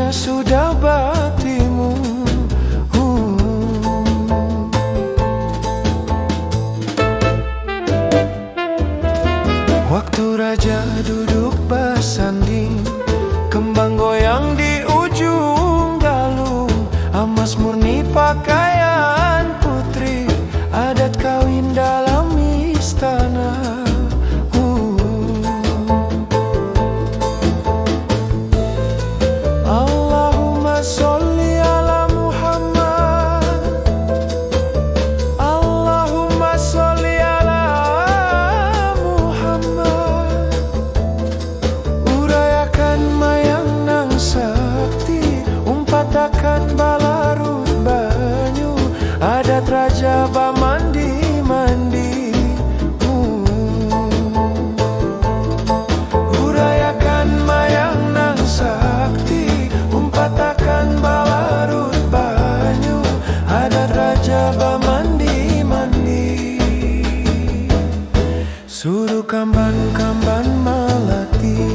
sudah batimu. Waktu raja duduk bersanding, kembang goyang di ujung galung, emas murni pakaian putri, adat kawin dalam istana. Allahumma sholli ala Muhammad, Allahumma sholli ala Muhammad. Urayakan mayang nang sakti, umpatakan balarut banyu, adat raja bamandi-mandi. Urayakan mayang nang sakti, umpatakan balarut banyu, adat raja bamandi-mandi. Suruh kamban-kamban melati,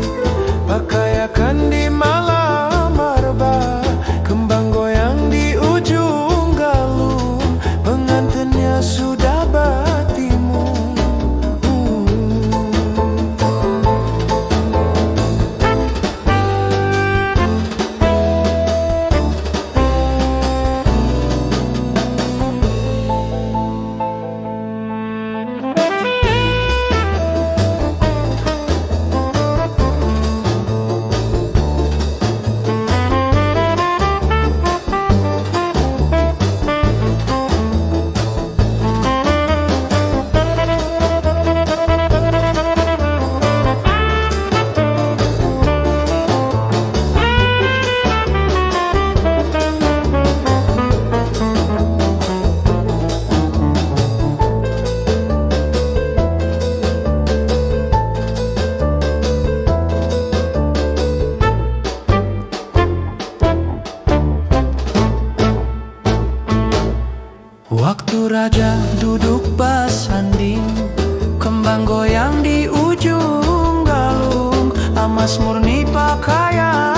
pakaiakan di malam arba, kembang goyang di ujung galung, pengantinnya sudah batimu. Waktu raja duduk bersanding, kembang goyang di ujung galung, emas murni pakaian